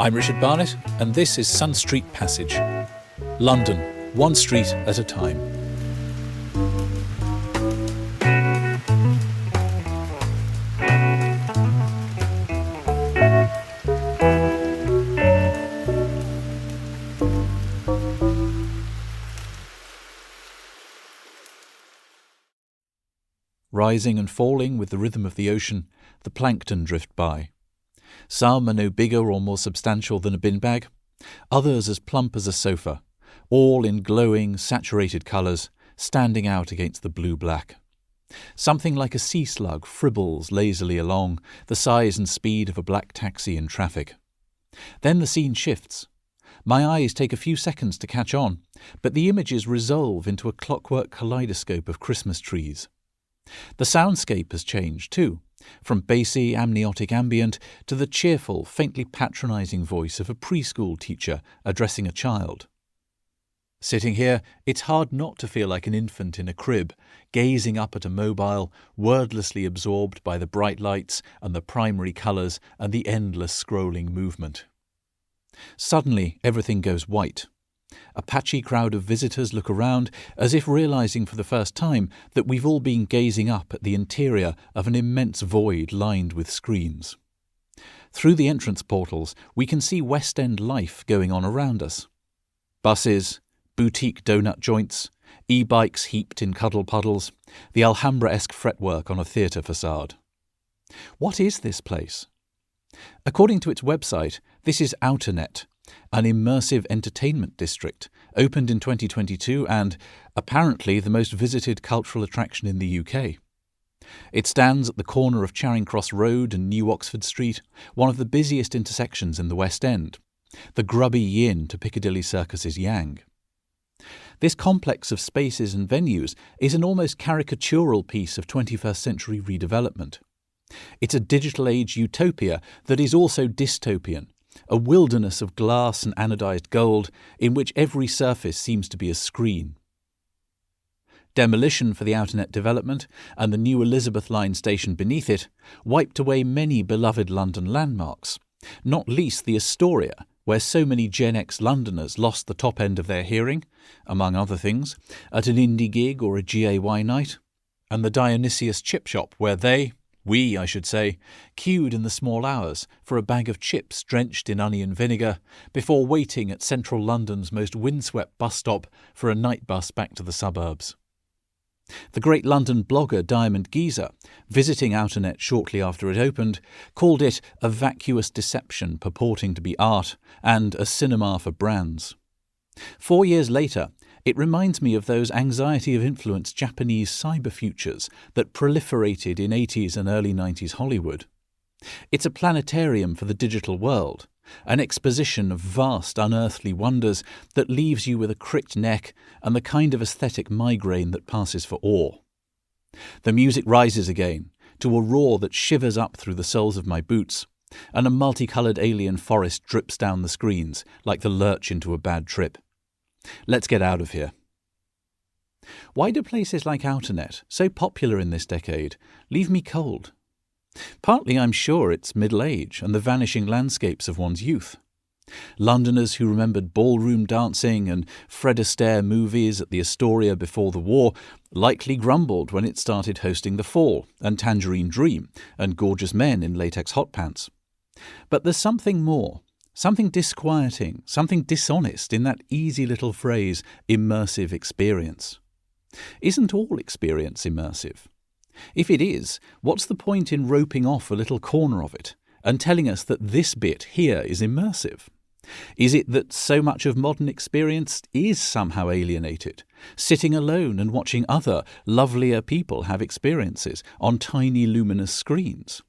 I'm Richard Barnett, and this is Sun Street Passage. London, one street at a time. Rising and falling with the rhythm of the ocean, the plankton drift by. Some are no bigger or more substantial than a bin bag, others as plump as a sofa, all in glowing, saturated colours, standing out against the blue-black. Something like a sea slug fribbles lazily along, the size and speed of a black taxi in traffic. Then the scene shifts. My eyes take a few seconds to catch on, but the images resolve into a clockwork kaleidoscope of Christmas trees. The soundscape has changed too, from bassy, amniotic ambient to the cheerful, faintly patronising voice of a preschool teacher addressing a child. Sitting here, it's hard not to feel like an infant in a crib, gazing up at a mobile, wordlessly absorbed by the bright lights and the primary colours and the endless scrolling movement. Suddenly, everything goes white. A patchy crowd of visitors look around, as if realising for the first time that we've all been gazing up at the interior of an immense void lined with screens. Through the entrance portals, we can see West End life going on around us. Buses, boutique donut joints, e-bikes heaped in cuddle puddles, the Alhambra-esque fretwork on a theatre facade. What is this place? According to its website, this is Outernet, an immersive entertainment district, opened in 2022 and, apparently, the most visited cultural attraction in the UK. It stands at the corner of Charing Cross Road and New Oxford Street, one of the busiest intersections in the West End, the grubby yin to Piccadilly Circus's yang. This complex of spaces and venues is an almost caricatural piece of 21st century redevelopment. It's a digital age utopia that is also dystopian, a wilderness of glass and anodized gold in which every surface seems to be a screen. Demolition for the Outernet development and the new Elizabeth Line station beneath it wiped away many beloved London landmarks, not least the Astoria, where so many Gen X Londoners lost the top end of their hearing, among other things, at an indie gig or a GAY night, and the Dionysius chip shop where we, I should say, queued in the small hours for a bag of chips drenched in onion vinegar before waiting at central London's most windswept bus stop for a night bus back to the suburbs. The great London blogger Diamond Geezer, visiting Outernet shortly after it opened, called it a vacuous deception purporting to be art and a cinema for brands. 4 years later, it reminds me of those anxiety of influence Japanese cyber futures that proliferated in 80s and early 90s Hollywood. It's a planetarium for the digital world, an exposition of vast unearthly wonders that leaves you with a cricked neck and the kind of aesthetic migraine that passes for awe. The music rises again, to a roar that shivers up through the soles of my boots, and a multicoloured alien forest drips down the screens like the lurch into a bad trip. Let's get out of here. Why do places like Outernet, so popular in this decade, leave me cold? Partly, I'm sure, it's middle age and the vanishing landscapes of one's youth. Londoners who remembered ballroom dancing and Fred Astaire movies at the Astoria before the war likely grumbled when it started hosting The Fall and Tangerine Dream and gorgeous men in latex hot pants. But there's something more. Something disquieting, something dishonest in that easy little phrase, immersive experience. Isn't all experience immersive? If it is, what's the point in roping off a little corner of it and telling us that this bit here is immersive? Is it that so much of modern experience is somehow alienated, sitting alone and watching other, lovelier people have experiences on tiny luminous screens?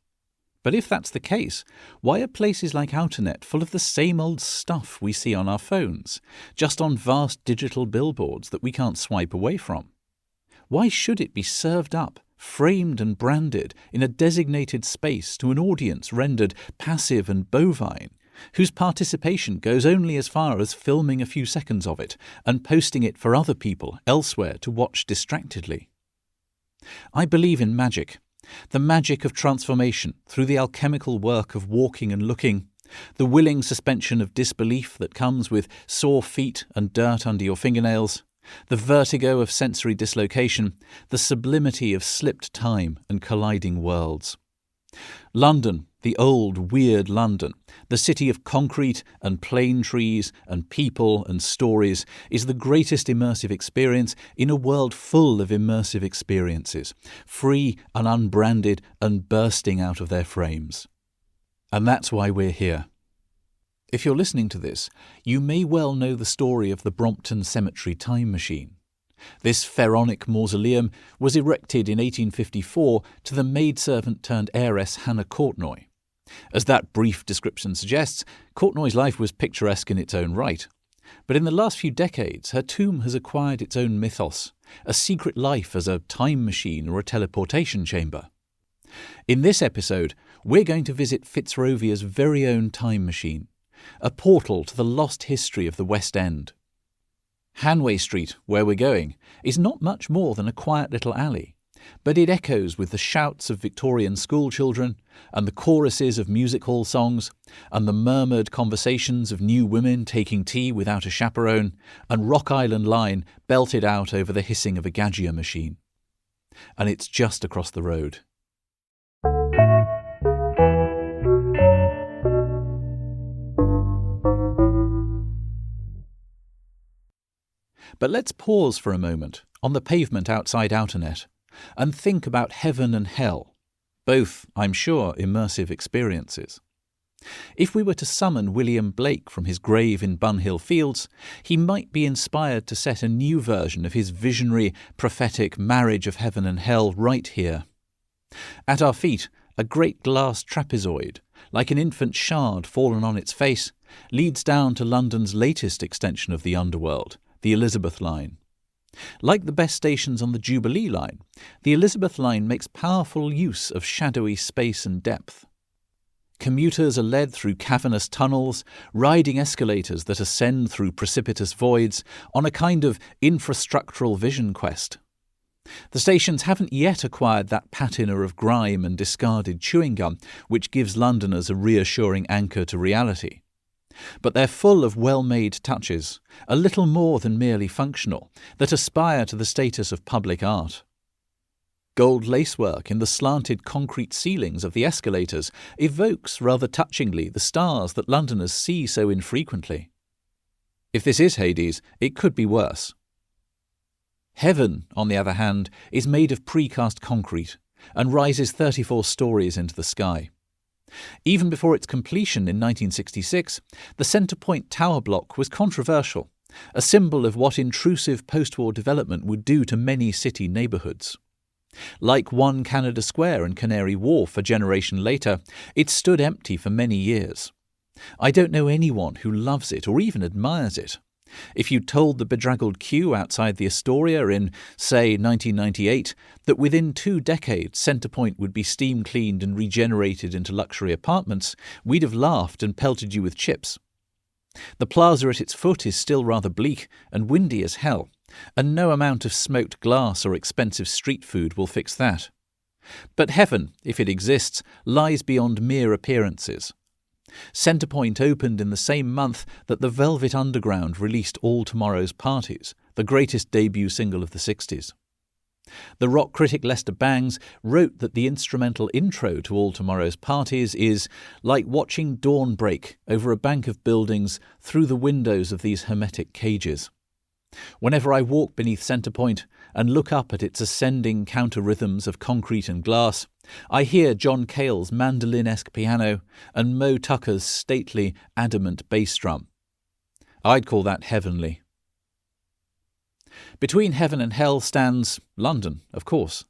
But if that's the case, why are places like Outernet full of the same old stuff we see on our phones, just on vast digital billboards that we can't swipe away from? Why should it be served up, framed and branded in a designated space to an audience rendered passive and bovine, whose participation goes only as far as filming a few seconds of it and posting it for other people elsewhere to watch distractedly? I believe in magic. The magic of transformation through the alchemical work of walking and looking, The willing suspension of disbelief that comes with sore feet and dirt under your fingernails, the vertigo of sensory dislocation, the sublimity of slipped time and colliding worlds. London, the old, weird London, the city of concrete and plane trees and people and stories, is the greatest immersive experience in a world full of immersive experiences, free and unbranded and bursting out of their frames. And that's why we're here. If you're listening to this, you may well know the story of the Brompton Cemetery time machine. This pharaonic mausoleum was erected in 1854 to the maidservant-turned-heiress Hannah Courtnoy. As that brief description suggests, Courtnoy's life was picturesque in its own right. But in the last few decades, her tomb has acquired its own mythos, a secret life as a time machine or a teleportation chamber. In this episode, we're going to visit Fitzrovia's very own time machine, a portal to the lost history of the West End. Hanway Street, where we're going, is not much more than a quiet little alley, but it echoes with the shouts of Victorian schoolchildren and the choruses of music hall songs and the murmured conversations of new women taking tea without a chaperone and Rock Island line belted out over the hissing of a Gaggia machine. And it's just across the road. But let's pause for a moment on the pavement outside Outernet and think about heaven and hell, both, I'm sure, immersive experiences. If we were to summon William Blake from his grave in Bunhill Fields, he might be inspired to set a new version of his visionary, prophetic marriage of heaven and hell right here. At our feet, a great glass trapezoid, like an infant shard fallen on its face, leads down to London's latest extension of the underworld, the Elizabeth line. Like the best stations on the Jubilee line, the Elizabeth line makes powerful use of shadowy space and depth. Commuters are led through cavernous tunnels, riding escalators that ascend through precipitous voids, on a kind of infrastructural vision quest. The stations haven't yet acquired that patina of grime and discarded chewing gum which gives Londoners a reassuring anchor to reality. But they're full of well-made touches, a little more than merely functional, that aspire to the status of public art. Gold lacework in the slanted concrete ceilings of the escalators evokes rather touchingly the stars that Londoners see so infrequently. If this is Hades, it could be worse. Heaven, on the other hand, is made of precast concrete and rises 34 stories into the sky. Even before its completion in 1966, the Centre Point tower block was controversial, a symbol of what intrusive post-war development would do to many city neighbourhoods. Like One Canada Square and Canary Wharf a generation later, it stood empty for many years. I don't know anyone who loves it or even admires it. If you told the bedraggled queue outside the Astoria in, say, 1998, that within 2 decades Centre Point would be steam-cleaned and regenerated into luxury apartments, we'd have laughed and pelted you with chips. The plaza at its foot is still rather bleak and windy as hell, and no amount of smoked glass or expensive street food will fix that. But heaven, if it exists, lies beyond mere appearances. Centre Point opened in the same month that the Velvet Underground released All Tomorrow's Parties, the greatest debut single of the 60s. The rock critic Lester Bangs wrote that the instrumental intro to All Tomorrow's Parties is like watching dawn break over a bank of buildings through the windows of these hermetic cages. Whenever I walk beneath Centre Point and look up at its ascending counter-rhythms of concrete and glass, I hear John Cale's mandolin-esque piano and Mo Tucker's stately, adamant bass drum. I'd call that heavenly. Between heaven and hell stands London, of course.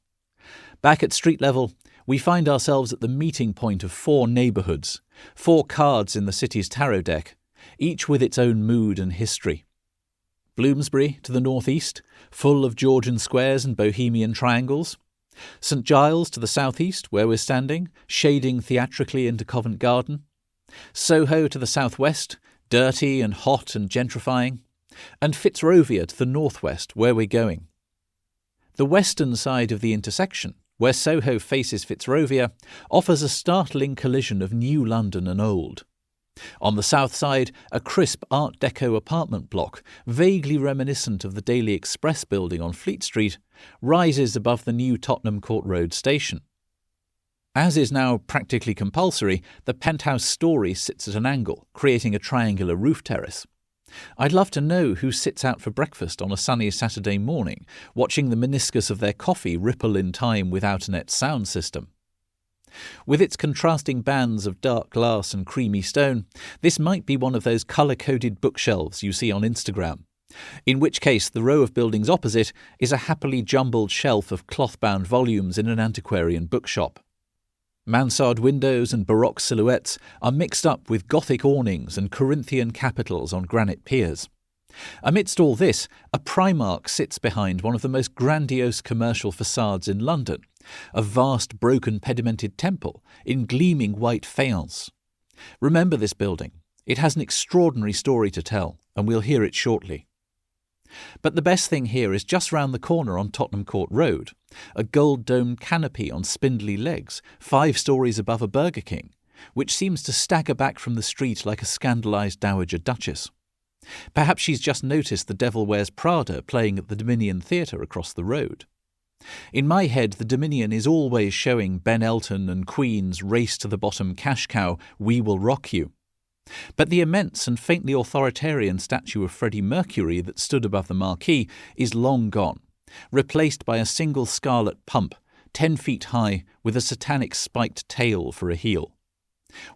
Back at street level, we find ourselves at the meeting point of 4 neighbourhoods, 4 cards in the city's tarot deck, each with its own mood and history. Bloomsbury to the northeast, full of Georgian squares and bohemian triangles. St Giles to the southeast, where we're standing, shading theatrically into Covent Garden. Soho to the southwest, dirty and hot and gentrifying. And Fitzrovia to the northwest, where we're going. The western side of the intersection, where Soho faces Fitzrovia, offers a startling collision of new London and old. On the south side, a crisp Art Deco apartment block, vaguely reminiscent of the Daily Express building on Fleet Street, rises above the new Tottenham Court Road station. As is now practically compulsory, the penthouse story sits at an angle, creating a triangular roof terrace. I'd love to know who sits out for breakfast on a sunny Saturday morning, watching the meniscus of their coffee ripple in time without an sound system. With its contrasting bands of dark glass and creamy stone, this might be one of those colour-coded bookshelves you see on Instagram, in which case the row of buildings opposite is a happily jumbled shelf of cloth-bound volumes in an antiquarian bookshop. Mansard windows and Baroque silhouettes are mixed up with Gothic awnings and Corinthian capitals on granite piers. Amidst all this, a Primark sits behind one of the most grandiose commercial facades in London, a vast broken pedimented temple in gleaming white faience. Remember this building. It has an extraordinary story to tell, and we'll hear it shortly. But the best thing here is just round the corner on Tottenham Court Road, a gold-domed canopy on spindly legs, 5 stories above a Burger King, which seems to stagger back from the street like a scandalised Dowager Duchess. Perhaps she's just noticed The Devil Wears Prada playing at the Dominion Theatre across the road. In my head, the Dominion is always showing Ben Elton and Queen's Race to the Bottom cash cow, We Will Rock You. But the immense and faintly authoritarian statue of Freddie Mercury that stood above the marquee is long gone, replaced by a single scarlet pump, 10 feet high, with a satanic spiked tail for a heel.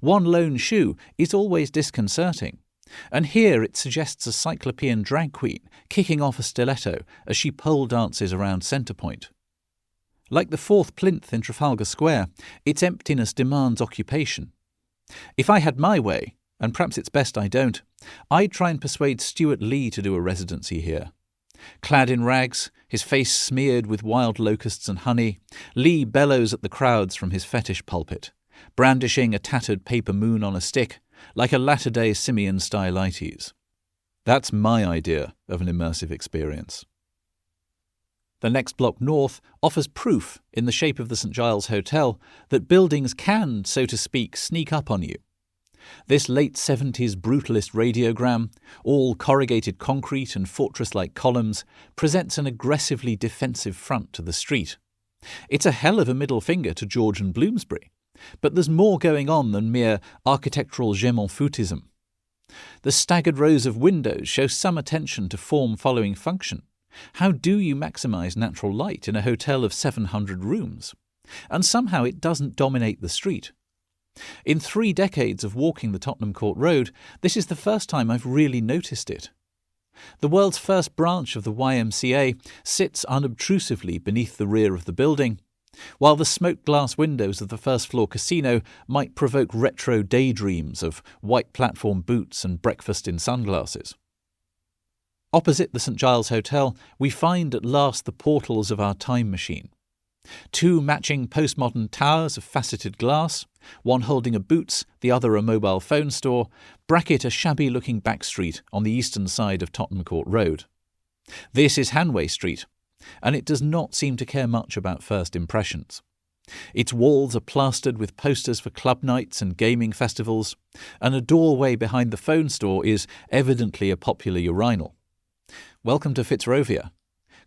One lone shoe is always disconcerting, and here it suggests a cyclopean drag queen kicking off a stiletto as she pole dances around Centrepoint. Like the 4th plinth in Trafalgar Square, its emptiness demands occupation. If I had my way, and perhaps it's best I don't, I'd try and persuade Stuart Lee to do a residency here. Clad in rags, his face smeared with wild locusts and honey, Lee bellows at the crowds from his fetish pulpit, brandishing a tattered paper moon on a stick, like a latter-day Simeon Stylites. That's my idea of an immersive experience. The next block north offers proof, in the shape of the St Giles Hotel, that buildings can, so to speak, sneak up on you. This late 70s brutalist radiogram, all corrugated concrete and fortress-like columns, presents an aggressively defensive front to the street. It's a hell of a middle finger to George and Bloomsbury, but there's more going on than mere architectural je m'en foutism. The staggered rows of windows show some attention to form following function. How do you maximise natural light in a hotel of 700 rooms? And somehow it doesn't dominate the street. In 3 decades of walking the Tottenham Court Road, this is the first time I've really noticed it. The world's first branch of the YMCA sits unobtrusively beneath the rear of the building, while the smoked glass windows of the first-floor casino might provoke retro daydreams of white platform boots and breakfast in sunglasses. Opposite the St Giles Hotel, we find at last the portals of our time machine. 2 matching postmodern towers of faceted glass, one holding a Boots, the other a mobile phone store, bracket a shabby-looking back street on the eastern side of Tottenham Court Road. This is Hanway Street, and it does not seem to care much about first impressions. Its walls are plastered with posters for club nights and gaming festivals, and a doorway behind the phone store is evidently a popular urinal. Welcome to Fitzrovia.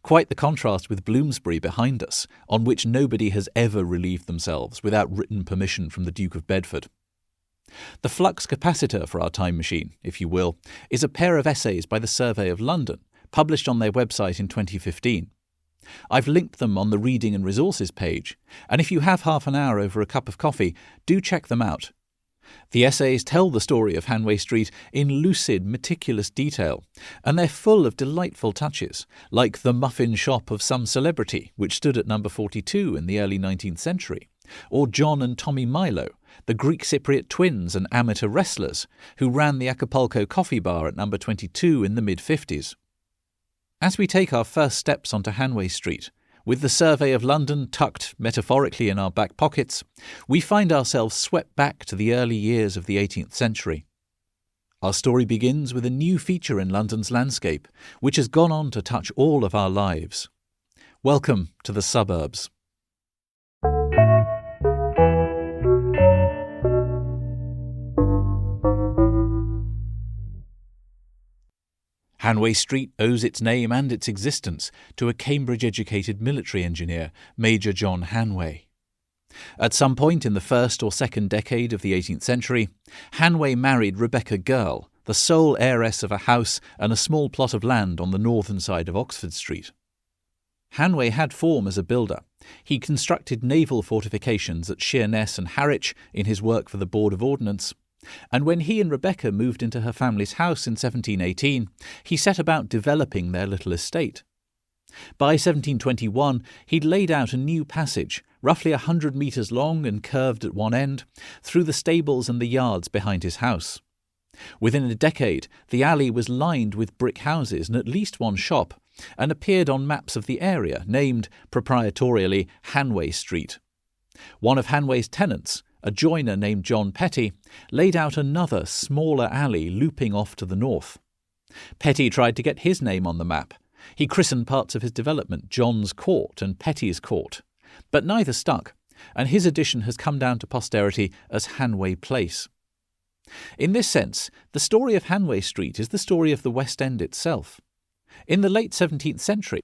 Quite the contrast with Bloomsbury behind us, on which nobody has ever relieved themselves without written permission from the Duke of Bedford. The flux capacitor for our time machine, if you will, is a pair of essays by the Survey of London, published on their website in 2015. I've linked them on the Reading and Resources page, and if you have half an hour over a cup of coffee, do check them out. The essays tell the story of Hanway Street in lucid, meticulous detail, and they're full of delightful touches, like the muffin shop of some celebrity, which stood at number 42 in the early 19th century, or John and Tommy Milo, the Greek Cypriot twins and amateur wrestlers, who ran the Acapulco Coffee Bar at number 22 in the mid-50s. As we take our first steps onto Hanway Street, with the Survey of London tucked metaphorically in our back pockets, we find ourselves swept back to the early years of the 18th century. Our story begins with a new feature in London's landscape, which has gone on to touch all of our lives. Welcome to the suburbs. Hanway Street owes its name and its existence to a Cambridge-educated military engineer, Major John Hanway. At some point in the first or second decade of the 18th century, Hanway married Rebecca Girl, the sole heiress of a house and a small plot of land on the northern side of Oxford Street. Hanway had form as a builder. He constructed naval fortifications at Sheerness and Harwich in his work for the Board of Ordnance, and when he and Rebecca moved into her family's house in 1718, he set about developing their little estate. By 1721, he'd laid out a new passage, roughly 100 metres long and curved at one end, through the stables and the yards behind his house. Within a decade, the alley was lined with brick houses and at least one shop, and appeared on maps of the area, named, proprietorially, Hanway Street. One of Hanway's tenants, a joiner named John Petty, laid out another, smaller alley looping off to the north. Petty tried to get his name on the map. He christened parts of his development John's Court and Petty's Court, but neither stuck, and his addition has come down to posterity as Hanway Place. In this sense, the story of Hanway Street is the story of the West End itself. In the late 17th century,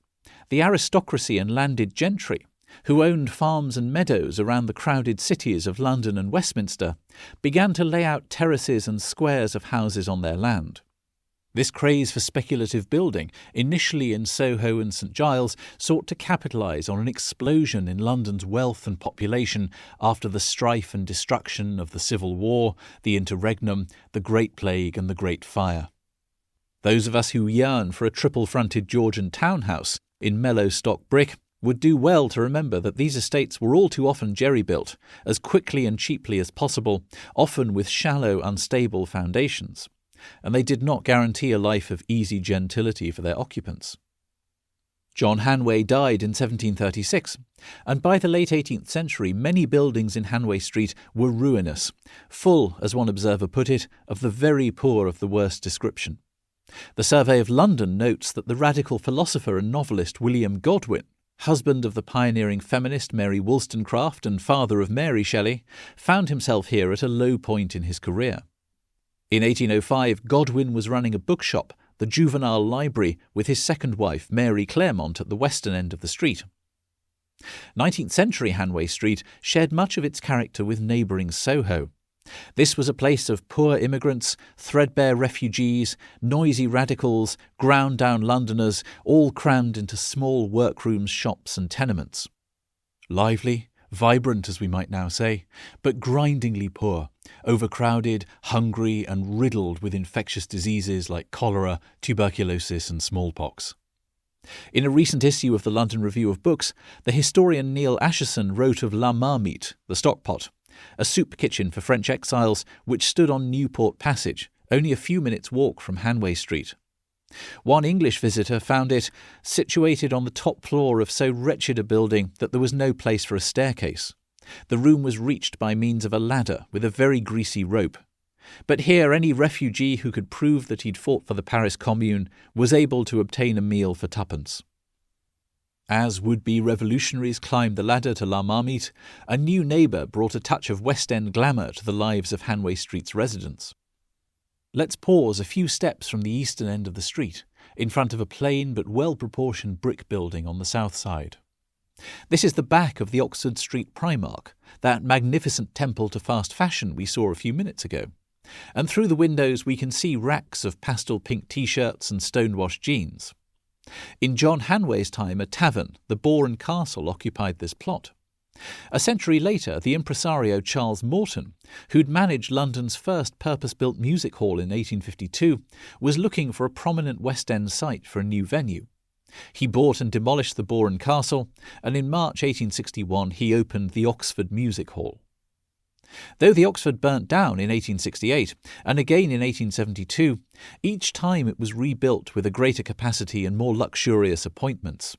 the aristocracy and landed gentry, who owned farms and meadows around the crowded cities of London and Westminster, began to lay out terraces and squares of houses on their land. This craze for speculative building, initially in Soho and St Giles, sought to capitalise on an explosion in London's wealth and population after the strife and destruction of the Civil War, the Interregnum, the Great Plague and the Great Fire. Those of us who yearn for a triple-fronted Georgian townhouse in mellow stock brick would do well to remember that these estates were all too often jerry-built, as quickly and cheaply as possible, often with shallow, unstable foundations, and they did not guarantee a life of easy gentility for their occupants. John Hanway died in 1736, and by the late 18th century many buildings in Hanway Street were ruinous, full, as one observer put it, of the very poor of the worst description. The Survey of London notes that the radical philosopher and novelist William Godwin, husband of the pioneering feminist Mary Wollstonecraft and father of Mary Shelley, found himself here at a low point in his career. In 1805, Godwin was running a bookshop, the Juvenile Library, with his second wife, Mary Claremont, at the western end of the street. 19th century Hanway Street shared much of its character with neighbouring Soho. This was a place of poor immigrants, threadbare refugees, noisy radicals, ground-down Londoners, all crammed into small workrooms, shops and tenements. Lively, vibrant as we might now say, but grindingly poor, overcrowded, hungry and riddled with infectious diseases like cholera, tuberculosis and smallpox. In a recent issue of the London Review of Books, the historian Neil Acheson wrote of La Marmite, the stockpot, a soup kitchen for French exiles which stood on Newport Passage, only a few minutes' walk from Hanway Street. One English visitor found it situated on the top floor of so wretched a building that there was no place for a staircase. The room was reached by means of a ladder with a very greasy rope. But here any refugee who could prove that he'd fought for the Paris Commune was able to obtain a meal for twopence. As would-be revolutionaries climbed the ladder to La Marmite, a new neighbour brought a touch of West End glamour to the lives of Hanway Street's residents. Let's pause a few steps from the eastern end of the street, in front of a plain but well-proportioned brick building on the south side. This is the back of the Oxford Street Primark, that magnificent temple to fast fashion we saw a few minutes ago, and through the windows we can see racks of pastel pink t-shirts and stonewashed jeans. In John Hanway's time, a tavern, the Boar and Castle, occupied this plot. A century later, the impresario Charles Morton, who'd managed London's first purpose-built music hall in 1852, was looking for a prominent West End site for a new venue. He bought and demolished the Boar and Castle, and in March 1861 he opened the Oxford Music Hall. Though the Oxford burnt down in 1868 and again in 1872, each time it was rebuilt with a greater capacity and more luxurious appointments.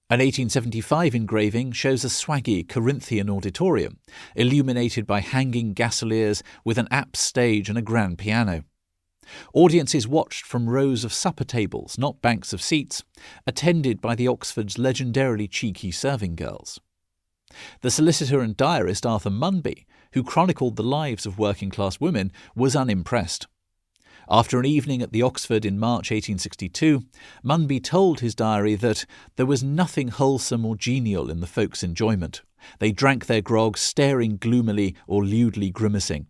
An 1875 engraving shows a swaggy Corinthian auditorium, illuminated by hanging gasoliers with an apse stage and a grand piano. Audiences watched from rows of supper tables, not banks of seats, attended by the Oxford's legendarily cheeky serving girls. The solicitor and diarist Arthur Munby, who chronicled the lives of working-class women, was unimpressed. After an evening at the Oxford in March 1862, Munby told his diary that there was nothing wholesome or genial in the folks' enjoyment. They drank their grog, staring gloomily or lewdly grimacing.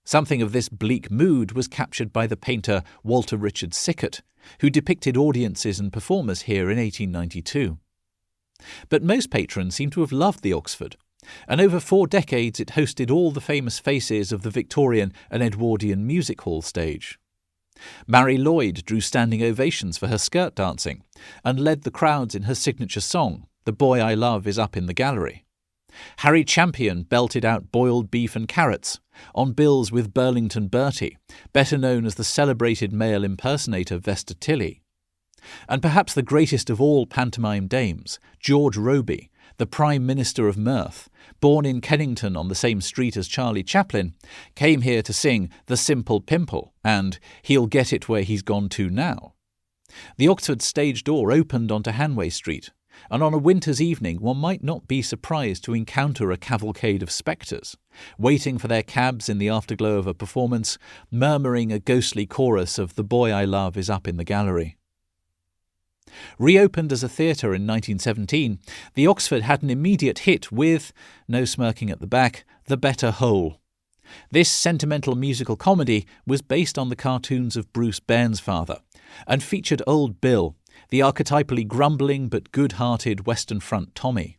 Something of this bleak mood was captured by the painter Walter Richard Sickert, who depicted audiences and performers here in 1892. But most patrons seem to have loved the Oxford, and over 4 decades it hosted all the famous faces of the Victorian and Edwardian music hall stage. Mary Lloyd drew standing ovations for her skirt dancing, and led the crowds in her signature song, "The Boy I Love Is Up in the Gallery." Harry Champion belted out boiled beef and carrots, on bills with Burlington Bertie, better known as the celebrated male impersonator Vesta Tilley. And perhaps the greatest of all pantomime dames, George Robey, the Prime Minister of Mirth, born in Kennington on the same street as Charlie Chaplin, came here to sing "The Simple Pimple" and "He'll Get It Where He's Gone To Now." The Oxford stage door opened onto Hanway Street, and on a winter's evening one might not be surprised to encounter a cavalcade of spectres, waiting for their cabs in the afterglow of a performance, murmuring a ghostly chorus of "The Boy I Love Is Up in the Gallery." Reopened as a theatre in 1917, the Oxford had an immediate hit with, no smirking at the back, The Better Whole. This sentimental musical comedy was based on the cartoons of Bruce Bairnsfather and featured Old Bill, the archetypally grumbling but good-hearted Western Front Tommy.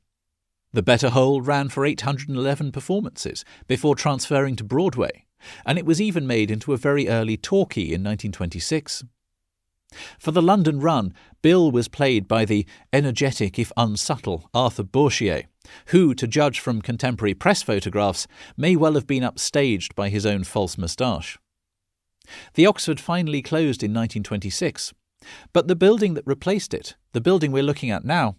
The Better Whole ran for 811 performances before transferring to Broadway, and it was even made into a very early talkie in 1926. For the London run, Bill was played by the energetic if unsubtle Arthur Bourchier, who, to judge from contemporary press photographs, may well have been upstaged by his own false moustache. The Oxford finally closed in 1926, but the building that replaced it, the building we're looking at now,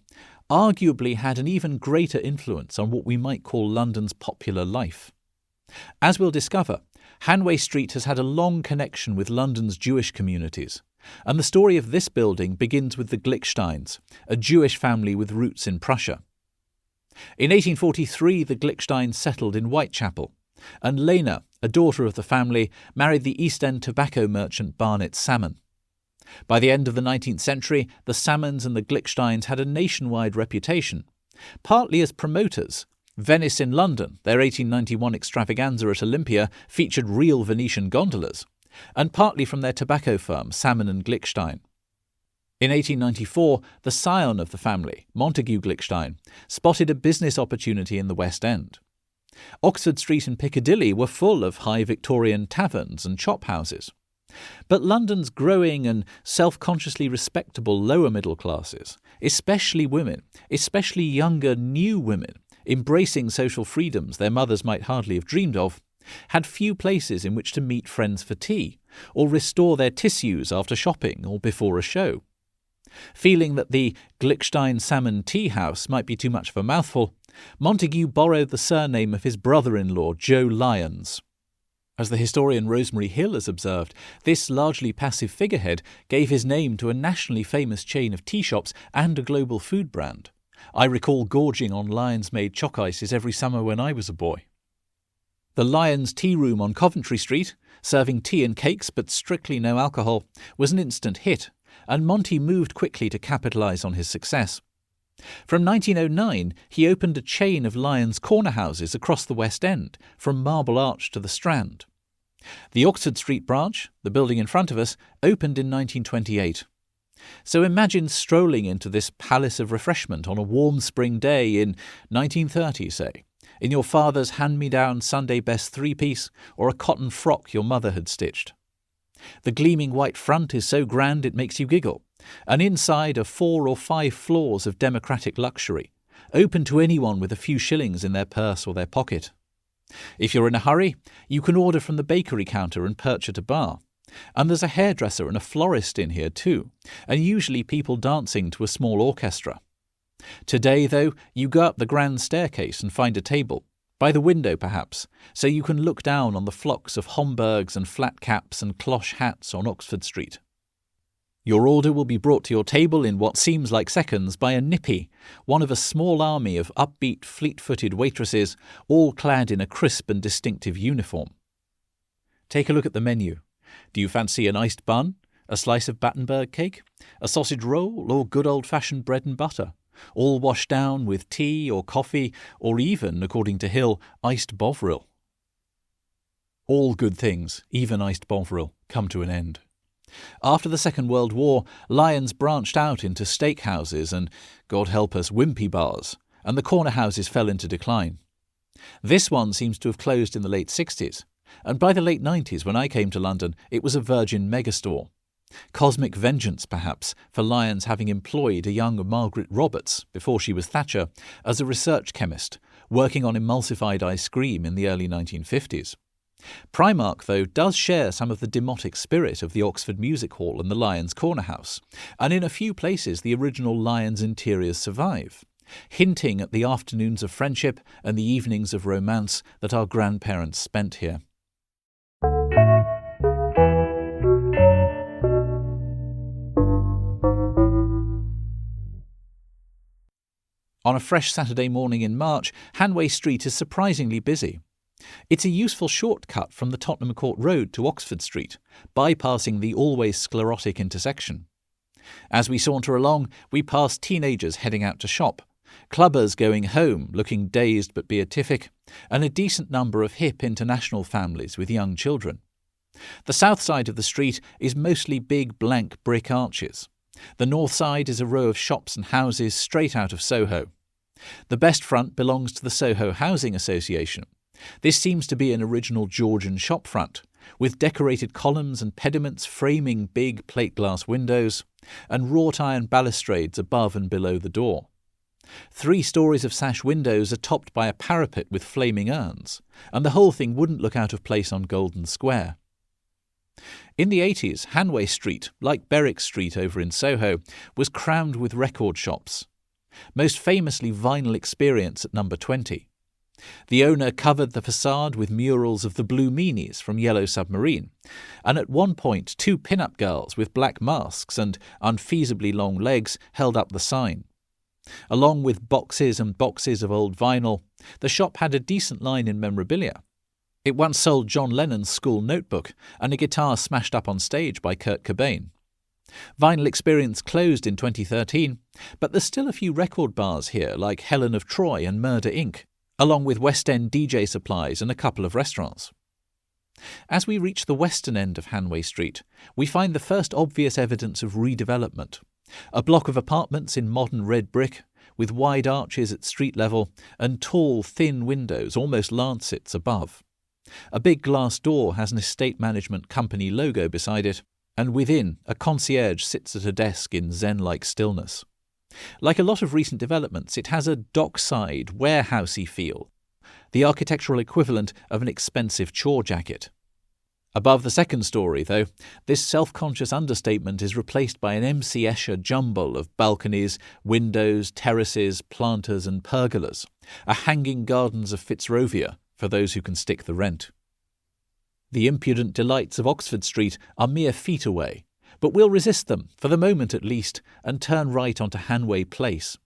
arguably had an even greater influence on what we might call London's popular life. As we'll discover, Hanway Street has had a long connection with London's Jewish communities, and the story of this building begins with the Glicksteins, a Jewish family with roots in Prussia. In 1843, the Glicksteins settled in Whitechapel, and Lena, a daughter of the family, married the East End tobacco merchant Barnet Salmon. By the end of the 19th century, the Salmons and the Glicksteins had a nationwide reputation, partly as promoters. Venice in London, their 1891 extravaganza at Olympia, featured real Venetian gondolas, and partly from their tobacco firm, Salmon and Glickstein. In 1894, the scion of the family, Montague Glickstein, spotted a business opportunity in the West End. Oxford Street and Piccadilly were full of high Victorian taverns and chop houses. But London's growing and self-consciously respectable lower middle classes, especially women, especially younger new women, embracing social freedoms their mothers might hardly have dreamed of, had few places in which to meet friends for tea, or restore their tissues after shopping or before a show. Feeling that the Glickstein Salmon Tea House might be too much of a mouthful, Montague borrowed the surname of his brother-in-law, Joe Lyons. As the historian Rosemary Hill has observed, this largely passive figurehead gave his name to a nationally famous chain of tea shops and a global food brand. I recall gorging on Lyons-made choc ices every summer when I was a boy. The Lyons Tea Room on Coventry Street, serving tea and cakes but strictly no alcohol, was an instant hit, and Monty moved quickly to capitalise on his success. From 1909, he opened a chain of Lyons corner houses across the West End, from Marble Arch to the Strand. The Oxford Street branch, the building in front of us, opened in 1928. So imagine strolling into this palace of refreshment on a warm spring day in 1930, say, in your father's hand-me-down Sunday best three-piece or a cotton frock your mother had stitched. The gleaming white front is so grand it makes you giggle, and inside are 4 or 5 floors of democratic luxury, open to anyone with a few shillings in their purse or their pocket. If you're in a hurry, you can order from the bakery counter and perch at a bar. And there's a hairdresser and a florist in here too, and usually people dancing to a small orchestra. Today, though, you go up the grand staircase and find a table, by the window perhaps, so you can look down on the flocks of Homburgs and flat caps and cloche hats on Oxford Street. Your order will be brought to your table in what seems like seconds by a nippy, one of a small army of upbeat, fleet-footed waitresses, all clad in a crisp and distinctive uniform. Take a look at the menu. Do you fancy an iced bun, a slice of Battenberg cake, a sausage roll, or good old-fashioned bread and butter, all washed down with tea or coffee, or even, according to Hill, iced Bovril? All good things, even iced Bovril, come to an end. After the Second World War, Lyons branched out into steakhouses and, God help us, wimpy bars, and the corner houses fell into decline. This one seems to have closed in the late 60s, and by the late 90s, when I came to London, it was a Virgin megastore. Cosmic vengeance, perhaps, for Lyons having employed a young Margaret Roberts, before she was Thatcher, as a research chemist, working on emulsified ice cream in the early 1950s. Primark, though, does share some of the demotic spirit of the Oxford Music Hall and the Lyons Corner House, and in a few places the original Lyons interiors survive, hinting at the afternoons of friendship and the evenings of romance that our grandparents spent here. On a fresh Saturday morning in March, Hanway Street is surprisingly busy. It's a useful shortcut from the Tottenham Court Road to Oxford Street, bypassing the always sclerotic intersection. As we saunter along, we pass teenagers heading out to shop, clubbers going home looking dazed but beatific, and a decent number of hip international families with young children. The south side of the street is mostly big blank brick arches. The north side is a row of shops and houses straight out of Soho. The best front belongs to the Soho Housing Association. This seems to be an original Georgian shop front, with decorated columns and pediments framing big plate glass windows, and wrought iron balustrades above and below the door. 3 stories of sash windows are topped by a parapet with flaming urns, and the whole thing wouldn't look out of place on Golden Square. In the 80s, Hanway Street, like Berwick Street over in Soho, was crammed with record shops. Most famously Vinyl Experience at number 20. The owner covered the facade with murals of the Blue Meanies from Yellow Submarine, and at one point 2 pin-up girls with black masks and unfeasibly long legs held up the sign. Along with boxes and boxes of old vinyl, the shop had a decent line in memorabilia. It once sold John Lennon's school notebook and a guitar smashed up on stage by Kurt Cobain. Vinyl Experience closed in 2013, but there's still a few record bars here like Helen of Troy and Murder Inc., along with West End DJ supplies and a couple of restaurants. As we reach the western end of Hanway Street, we find the first obvious evidence of redevelopment. A block of apartments in modern red brick, with wide arches at street level and tall, thin windows, almost lancets, above. A big glass door has an estate management company logo beside it, and within, a concierge sits at a desk in zen-like stillness. Like a lot of recent developments, it has a dockside, warehousey feel, the architectural equivalent of an expensive chore jacket. Above the second story, though, this self-conscious understatement is replaced by an M.C. Escher jumble of balconies, windows, terraces, planters and pergolas, a hanging gardens of Fitzrovia for those who can stick the rent. The impudent delights of Oxford Street are mere feet away, but we'll resist them, for the moment at least, and turn right onto Hanway Place.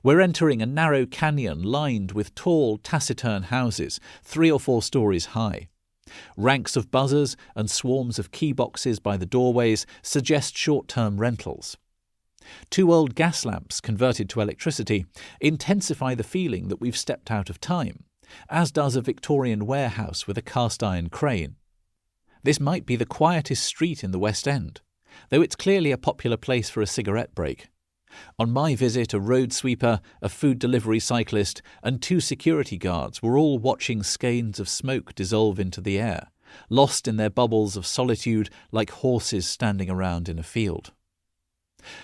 We're entering a narrow canyon lined with tall, taciturn houses, 3 or 4 stories high. Ranks of buzzers and swarms of key boxes by the doorways suggest short-term rentals. 2 old gas lamps, converted to electricity, intensify the feeling that we've stepped out of time, as does a Victorian warehouse with a cast-iron crane. This might be the quietest street in the West End, though it's clearly a popular place for a cigarette break. On my visit, a road sweeper, a food delivery cyclist, and 2 security guards were all watching skeins of smoke dissolve into the air, lost in their bubbles of solitude like horses standing around in a field.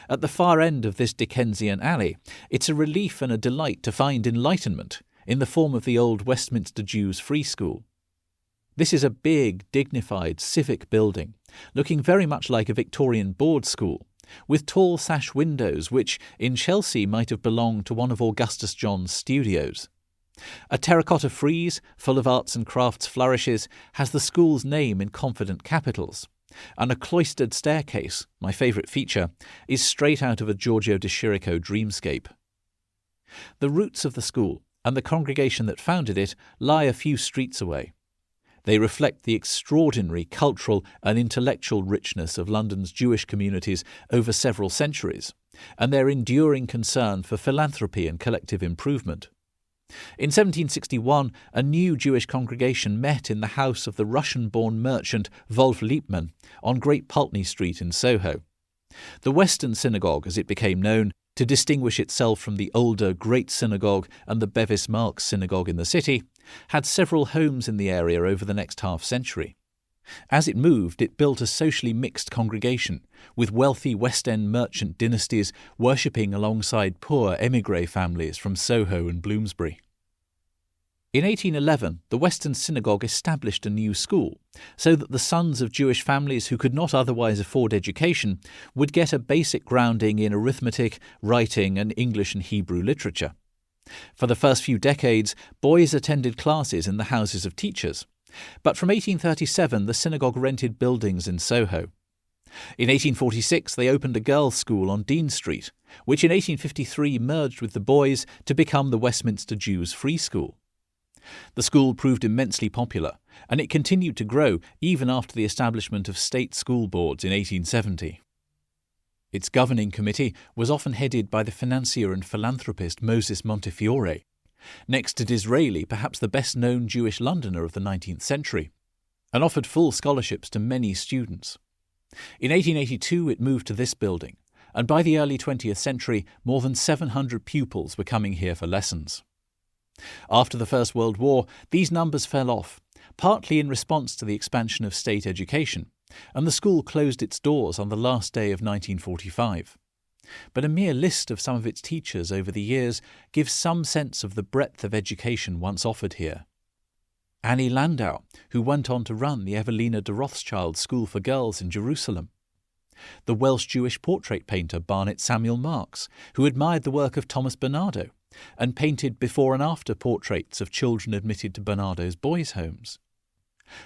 At the far end of this Dickensian alley, it's a relief and a delight to find enlightenment in the form of the old Westminster Jews Free School. This is a big, dignified civic building, looking very much like a Victorian board school, with tall sash windows which, in Chelsea, might have belonged to one of Augustus John's studios. A terracotta frieze, full of arts and crafts flourishes, has the school's name in confident capitals, and a cloistered staircase, my favourite feature, is straight out of a Giorgio de Chirico dreamscape. The roots of the school, and the congregation that founded it, lie a few streets away. They reflect the extraordinary cultural and intellectual richness of London's Jewish communities over several centuries, and their enduring concern for philanthropy and collective improvement. In 1761, a new Jewish congregation met in the house of the Russian-born merchant Wolf Liepmann on Great Pulteney Street in Soho. The Western Synagogue, as it became known, to distinguish itself from the older Great Synagogue and the Bevis Marks Synagogue in the city, had several homes in the area over the next half-century. As it moved, it built a socially mixed congregation, with wealthy West End merchant dynasties worshipping alongside poor émigré families from Soho and Bloomsbury. In 1811, the Western Synagogue established a new school, so that the sons of Jewish families who could not otherwise afford education would get a basic grounding in arithmetic, writing, and English and Hebrew literature. For the first few decades, boys attended classes in the houses of teachers, but from 1837 the synagogue rented buildings in Soho. In 1846 they opened a girls' school on Dean Street, which in 1853 merged with the boys to become the Westminster Jews Free School. The school proved immensely popular, and it continued to grow even after the establishment of state school boards in 1870. Its governing committee was often headed by the financier and philanthropist Moses Montefiore, next to Disraeli perhaps the best-known Jewish Londoner of the 19th century, and offered full scholarships to many students. In 1882 it moved to this building, and by the early 20th century more than 700 pupils were coming here for lessons. After the First World War, these numbers fell off, partly in response to the expansion of state education, and the school closed its doors on the last day of 1945. But a mere list of some of its teachers over the years gives some sense of the breadth of education once offered here. Annie Landau, who went on to run the Evelina de Rothschild School for Girls in Jerusalem. The Welsh Jewish portrait painter Barnet Samuel Marks, who admired the work of Thomas Bernardo and painted before and after portraits of children admitted to Bernardo's boys' homes.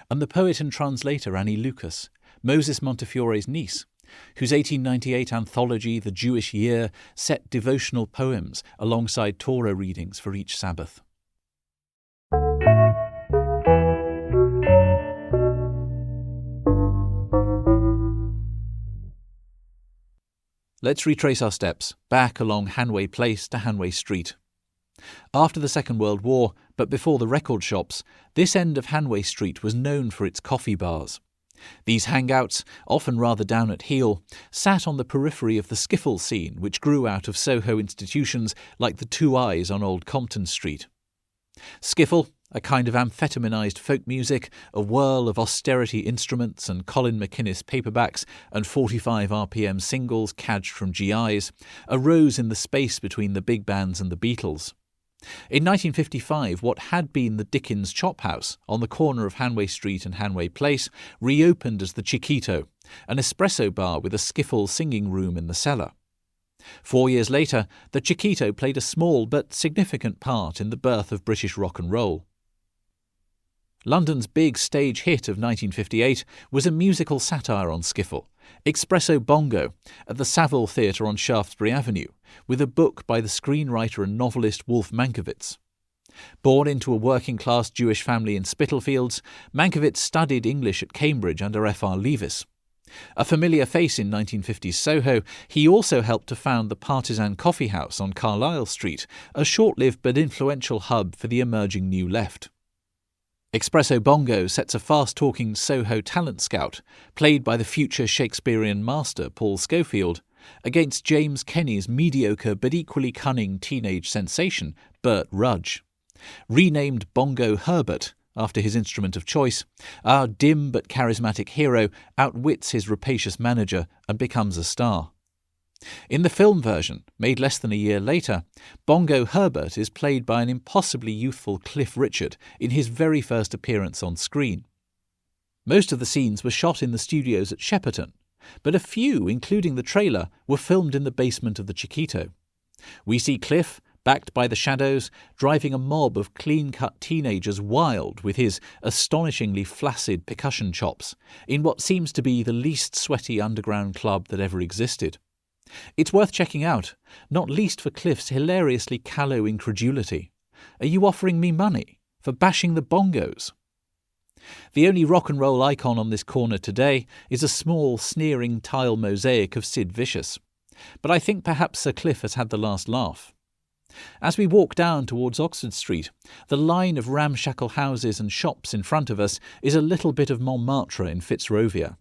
And the poet and translator Annie Lucas, Moses Montefiore's niece, whose 1898 anthology The Jewish Year set devotional poems alongside Torah readings for each Sabbath. Let's retrace our steps back along Hanway Place to Hanway Street. After the Second World War, but before the record shops, this end of Hanway Street was known for its coffee bars. These hangouts, often rather down at heel, sat on the periphery of the skiffle scene which grew out of Soho institutions like the Two Eyes on Old Compton Street. Skiffle, a kind of amphetamized folk music, a whirl of austerity instruments and Colin McInnes paperbacks and 45 RPM singles cadged from GIs, arose in the space between the big bands and the Beatles. In 1955, what had been the Dickens Chop House on the corner of Hanway Street and Hanway Place reopened as the Chiquito, an espresso bar with a skiffle singing room in the cellar. 4 years later, the Chiquito played a small but significant part in the birth of British rock and roll. London's big stage hit of 1958 was a musical satire on skiffle, Espresso Bongo, at the Savile Theatre on Shaftesbury Avenue, with a book by the screenwriter and novelist Wolf Mankiewicz. Born into a working-class Jewish family in Spitalfields, Mankiewicz studied English at Cambridge under F.R. Leavis. A familiar face in 1950s Soho, he also helped to found the Partisan Coffee House on Carlisle Street, a short-lived but influential hub for the emerging New Left. Espresso Bongo sets a fast-talking Soho talent scout, played by the future Shakespearean master Paul Schofield, against James Kenny's mediocre but equally cunning teenage sensation, Bert Rudge. Renamed Bongo Herbert, after his instrument of choice, our dim but charismatic hero outwits his rapacious manager and becomes a star. In the film version, made less than a year later, Bongo Herbert is played by an impossibly youthful Cliff Richard in his very first appearance on screen. Most of the scenes were shot in the studios at Shepperton, but a few, including the trailer, were filmed in the basement of the Chiquito. We see Cliff, backed by the shadows, driving a mob of clean-cut teenagers wild with his astonishingly flaccid percussion chops, in what seems to be the least sweaty underground club that ever existed. It's worth checking out, not least for Cliff's hilariously callow incredulity. Are you offering me money for bashing the bongos? The only rock and roll icon on this corner today is a small, sneering tile mosaic of Sid Vicious. But I think perhaps Sir Cliff has had the last laugh. As we walk down towards Oxford Street, the line of ramshackle houses and shops in front of us is a little bit of Montmartre in Fitzrovia.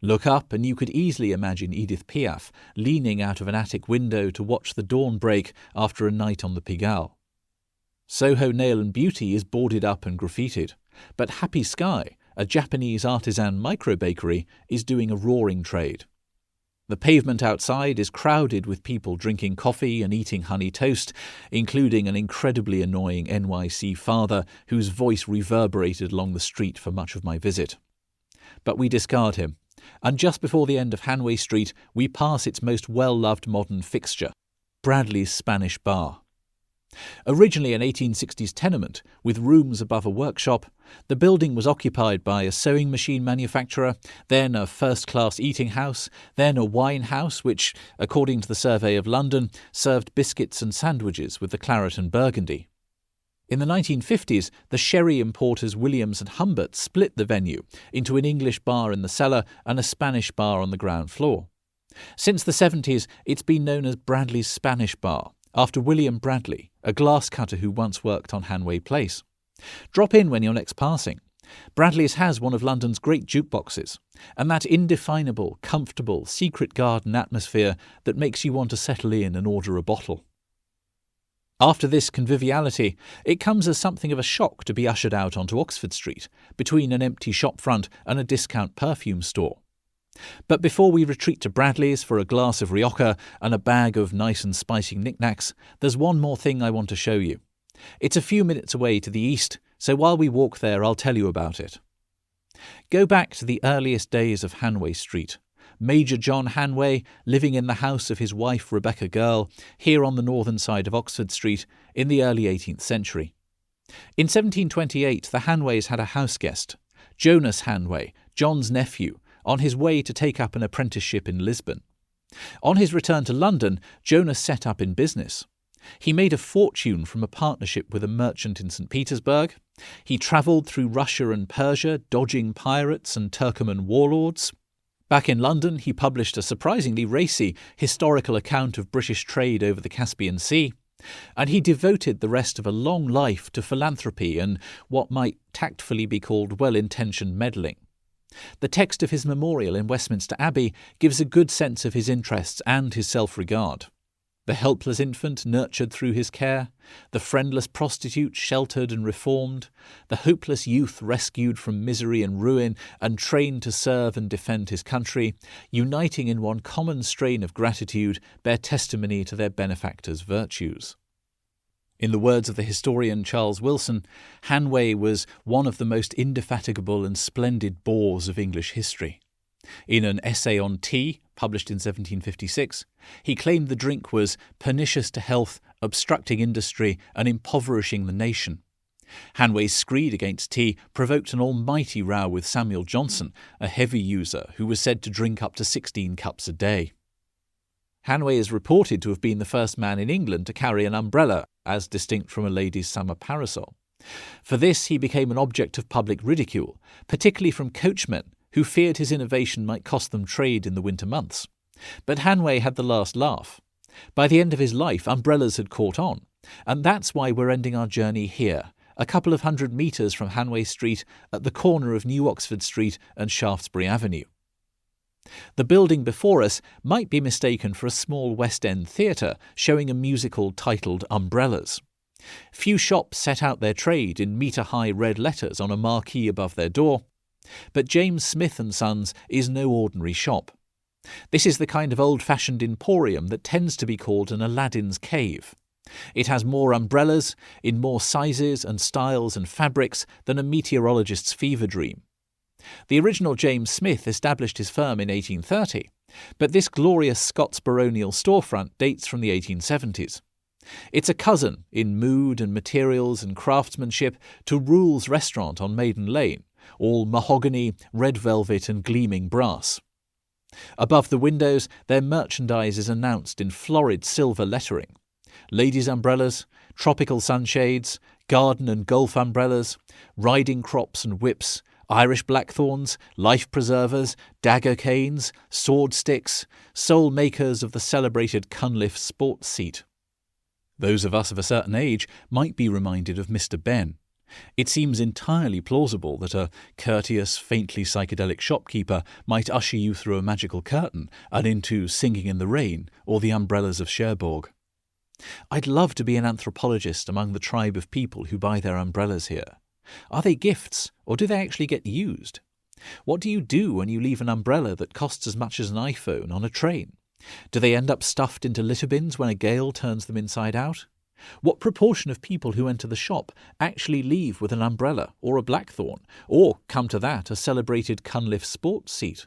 Look up and you could easily imagine Edith Piaf leaning out of an attic window to watch the dawn break after a night on the Pigalle. Soho Nail and Beauty is boarded up and graffitied, but Happy Sky, a Japanese artisan micro-bakery, is doing a roaring trade. The pavement outside is crowded with people drinking coffee and eating honey toast, including an incredibly annoying NYC father whose voice reverberated along the street for much of my visit. But we discard him, and just before the end of Hanway Street we pass its most well-loved modern fixture, Bradley's Spanish Bar. Originally an 1860s tenement with rooms above a workshop, the building was occupied by a sewing machine manufacturer, then a first-class eating house, then a wine house which, according to the Survey of London, served biscuits and sandwiches with the claret and burgundy. In the 1950s, the sherry importers Williams and Humbert split the venue into an English bar in the cellar and a Spanish bar on the ground floor. Since the 70s, it's been known as Bradley's Spanish Bar, after William Bradley, a glasscutter who once worked on Hanway Place. Drop in when you're next passing. Bradley's has one of London's great jukeboxes, and that indefinable, comfortable, secret garden atmosphere that makes you want to settle in and order a bottle. After this conviviality, it comes as something of a shock to be ushered out onto Oxford Street, between an empty shopfront and a discount perfume store. But before we retreat to Bradley's for a glass of Rioja and a bag of nice and spicy knickknacks, there's one more thing I want to show you. It's a few minutes away to the east, so while we walk there I'll tell you about it. Go back to the earliest days of Hanway Street. Major John Hanway, living in the house of his wife Rebecca Girl, here on the northern side of Oxford Street, in the early 18th century. In 1728 the Hanways had a house guest, Jonas Hanway, John's nephew, on his way to take up an apprenticeship in Lisbon. On his return to London, Jonas set up in business. He made a fortune from a partnership with a merchant in St. Petersburg. He travelled through Russia and Persia, dodging pirates and Turkoman warlords. Back in London, he published a surprisingly racy historical account of British trade over the Caspian Sea, and he devoted the rest of a long life to philanthropy and what might tactfully be called well-intentioned meddling. The text of his memorial in Westminster Abbey gives a good sense of his interests and his self-regard. The helpless infant nurtured through his care, the friendless prostitute sheltered and reformed, the hopeless youth rescued from misery and ruin and trained to serve and defend his country, uniting in one common strain of gratitude, bear testimony to their benefactor's virtues. In the words of the historian Charles Wilson, Hanway was one of the most indefatigable and splendid bores of English history. In an essay on tea, published in 1756, he claimed the drink was pernicious to health, obstructing industry, and impoverishing the nation. Hanway's screed against tea provoked an almighty row with Samuel Johnson, a heavy user who was said to drink up to 16 cups a day. Hanway is reported to have been the first man in England to carry an umbrella, as distinct from a lady's summer parasol. For this he became an object of public ridicule, particularly from coachmen who feared his innovation might cost them trade in the winter months. But Hanway had the last laugh. By the end of his life, umbrellas had caught on, and that's why we're ending our journey here, a couple of 100 metres from Hanway Street at the corner of New Oxford Street and Shaftesbury Avenue. The building before us might be mistaken for a small West End theatre showing a musical titled Umbrellas. Few shops set out their trade in metre-high red letters on a marquee above their door, but James Smith & Sons is no ordinary shop. This is the kind of old-fashioned emporium that tends to be called an Aladdin's cave. It has more umbrellas, in more sizes and styles and fabrics than a meteorologist's fever dream. The original James Smith established his firm in 1830, but this glorious Scots baronial storefront dates from the 1870s. It's a cousin, in mood and materials and craftsmanship, to Rule's restaurant on Maiden Lane, all mahogany, red velvet and gleaming brass. Above the windows, their merchandise is announced in florid silver lettering. ladies' umbrellas, tropical sunshades, garden and golf umbrellas, riding crops and whips, Irish blackthorns, life preservers, dagger canes, sword sticks, sole makers of the celebrated Cunliffe sports seat. Those of us of a certain age might be reminded of Mr. Ben. It seems entirely plausible that a courteous, faintly psychedelic shopkeeper might usher you through a magical curtain and into Singing in the Rain or the Umbrellas of Cherbourg. I'd love to be an anthropologist among the tribe of people who buy their umbrellas here. Are they gifts, or do they actually get used? What do you do when you leave an umbrella that costs as much as an iPhone on a train? Do they end up stuffed into litter bins when a gale turns them inside out? What proportion of people who enter the shop actually leave with an umbrella or a blackthorn, or, come to that, a celebrated Cunliffe sports seat?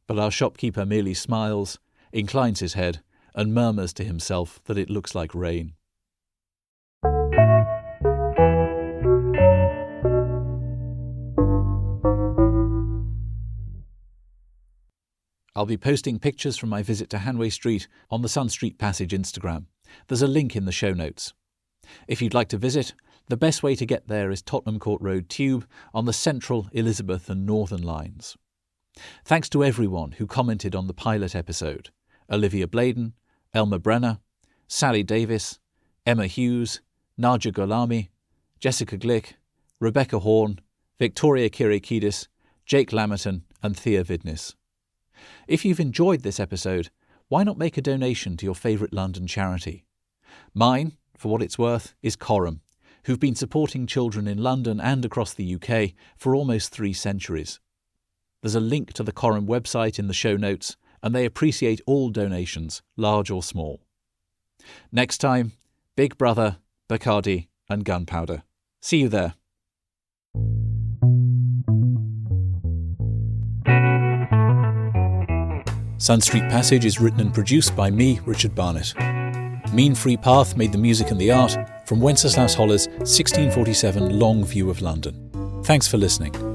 But our shopkeeper merely smiles, inclines his head, and murmurs to himself that it looks like rain. I'll be posting pictures from my visit to Hanway Street on the Sun Street Passage Instagram. There's a link in the show notes. If you'd like to visit, the best way to get there is Tottenham Court Road Tube on the Central, Elizabeth and Northern lines. Thanks to everyone who commented on the pilot episode: Olivia Bladen, Elma Brenner, Sally Davis, Emma Hughes, Nadia Golami, Jessica Glick, Rebecca Horn, Victoria Kirikidis, Jake Lamerton and Thea Vidnis. If you've enjoyed this episode, why not make a donation to your favourite London charity? Mine, for what it's worth, is Coram, who've been supporting children in London and across the UK for almost 3 centuries. There's a link to the Coram website in the show notes, and they appreciate all donations, large or small. Next time, Big Brother, Bacardi and gunpowder. See you there. Sun Street Passage is written and produced by me, Richard Barnett. Mean Free Path made the music and the art from Wenceslas Holler's 1647 Long View of London. Thanks for listening.